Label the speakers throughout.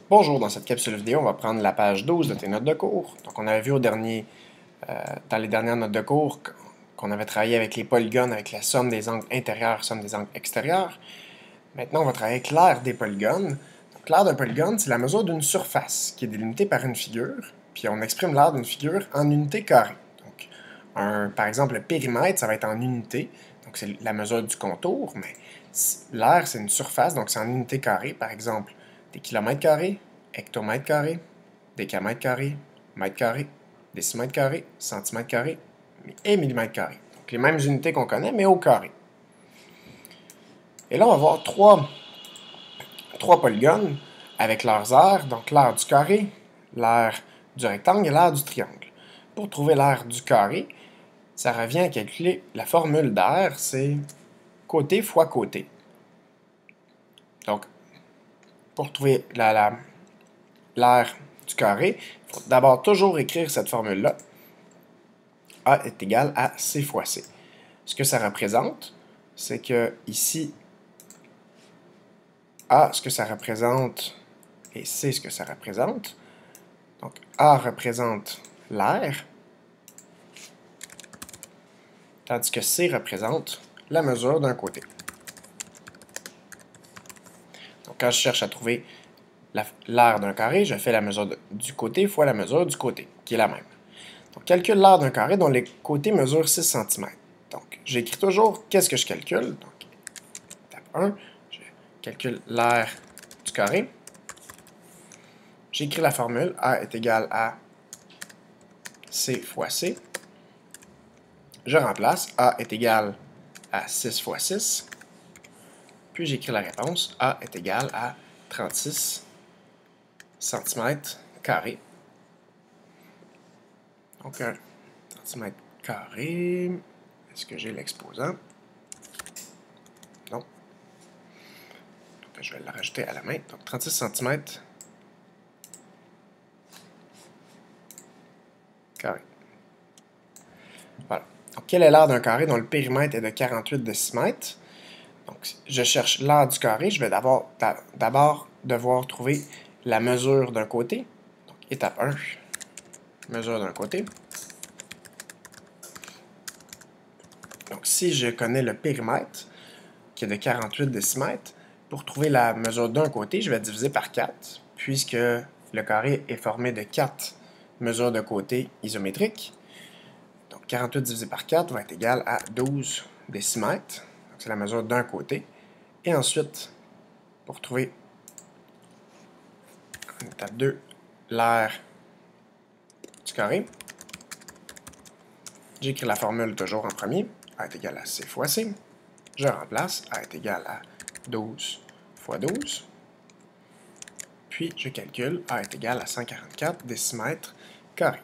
Speaker 1: Bonjour, dans cette capsule vidéo, on va prendre la page 12 de tes notes de cours. Donc, on avait vu dans les dernières notes de cours qu'on avait travaillé avec les polygones, avec la somme des angles intérieurs, somme des angles extérieurs. Maintenant, on va travailler avec l'aire des polygones. Donc, l'aire d'un polygone, c'est la mesure d'une surface qui est délimitée par une figure, puis on exprime l'aire d'une figure en unités carrées. Donc, par exemple, le périmètre, ça va être en unités, donc c'est la mesure du contour, mais l'aire, c'est une surface, donc c'est en unités carrées. Par exemple, des kilomètres carrés, hectomètres carrés, décamètres carrés, mètres carrés, décimètres carrés, centimètres carrés et millimètres carrés. Donc les mêmes unités qu'on connaît, mais au carré. Et là, on va voir trois polygones avec leurs aires, donc l'aire du carré, l'aire du rectangle et l'aire du triangle. Pour trouver l'aire du carré, ça revient à calculer la formule d'aire, c'est côté fois côté. Donc, pour trouver l'aire du carré, il faut d'abord toujours écrire cette formule-là. A est égal à C fois C. Ce que ça représente, c'est que ici, A, ce que ça représente, et C, ce que ça représente. Donc, A représente l'aire, tandis que C représente la mesure d'un côté. Donc, quand je cherche à trouver l'aire d'un carré, je fais la mesure du côté fois la mesure du côté, qui est la même. Donc, calcule l'aire d'un carré dont les côtés mesurent 6 cm. Donc, j'écris toujours qu'est-ce que je calcule. Donc, étape 1, je calcule l'aire du carré. J'écris la formule, A est égal à C fois C. Je remplace, A est égal à 6 fois 6. Puis j'écris la réponse, A est égal à 36 cm². Donc, 1 cm². Est-ce que j'ai l'exposant? Non. Donc, je vais le rajouter à la main. Donc, 36 cm². Voilà. Donc, quelle est l'aire d'un carré dont le périmètre est de 48 décimètres? Donc, je cherche l'aire du carré. Je vais d'abord devoir trouver la mesure d'un côté. Donc, étape 1, mesure d'un côté. Donc, si je connais le périmètre, qui est de 48 décimètres, pour trouver la mesure d'un côté, je vais diviser par 4, puisque le carré est formé de 4 mesures de côté isométriques. Donc, 48 divisé par 4 va être égal à 12 décimètres. Donc, c'est la mesure d'un côté. Et ensuite, pour trouver, en étape 2, l'aire du carré, j'écris la formule toujours en premier. A est égal à C fois C. Je remplace. A est égal à 12 fois 12. Puis, je calcule. A est égal à 144 décimètres carrés.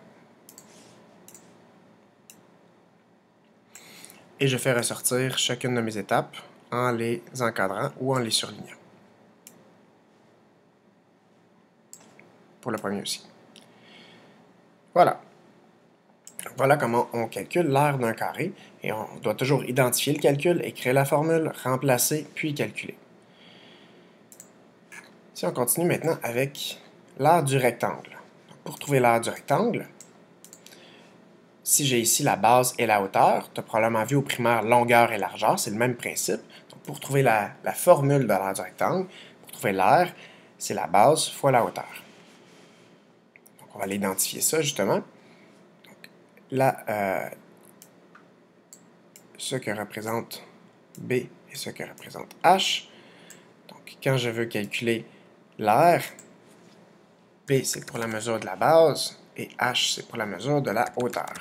Speaker 1: Et je fais ressortir chacune de mes étapes en les encadrant ou en les surlignant. Pour le premier aussi. Voilà. Voilà comment on calcule l'aire d'un carré, et on doit toujours identifier le calcul, écrire la formule, remplacer, puis calculer. Si on continue maintenant avec l'aire du rectangle. Donc, pour trouver l'aire du rectangle, si j'ai ici la base et la hauteur, tu as probablement vu au primaire longueur et largeur, c'est le même principe. Donc, pour trouver la formule de l'aire du rectangle, pour trouver l'aire, c'est la base fois la hauteur. Donc, on va l'identifier ça justement. Ce que représente B et ce que représente H. Donc, quand je veux calculer l'aire, B c'est pour la mesure de la base et H c'est pour la mesure de la hauteur.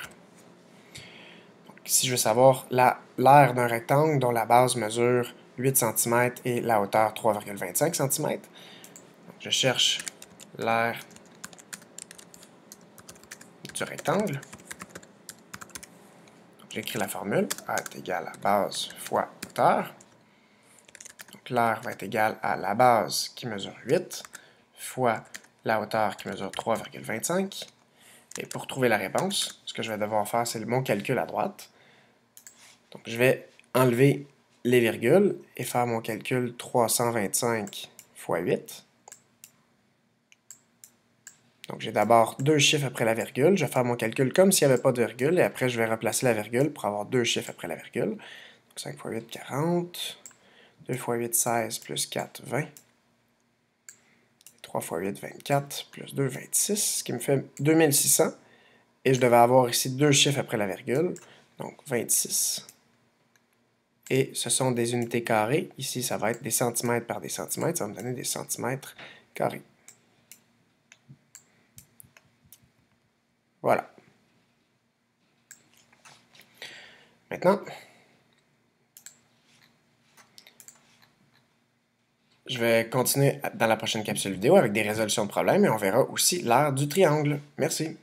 Speaker 1: Donc, si je veux savoir l'aire d'un rectangle dont la base mesure 8 cm et la hauteur 3,25 cm, je cherche l'aire du rectangle. J'écris la formule, A est égal à base fois hauteur. Donc l'aire va être égal à la base qui mesure 8 fois la hauteur qui mesure 3,25. Et pour trouver la réponse, ce que je vais devoir faire, c'est mon calcul à droite. Donc je vais enlever les virgules et faire mon calcul 325 fois 8. Donc, j'ai d'abord deux chiffres après la virgule. Je vais faire mon calcul comme s'il n'y avait pas de virgule, et après, je vais replacer la virgule pour avoir deux chiffres après la virgule. Donc, 5 fois 8, 40. 2 fois 8, 16, plus 4, 20. 3 fois 8, 24, plus 2, 26, ce qui me fait 2600. Et je devais avoir ici deux chiffres après la virgule, donc 26. Et ce sont des unités carrées. Ici, ça va être des centimètres par des centimètres. Ça va me donner des centimètres carrés. Voilà. Maintenant, je vais continuer dans la prochaine capsule vidéo avec des résolutions de problèmes et on verra aussi l'art du triangle. Merci.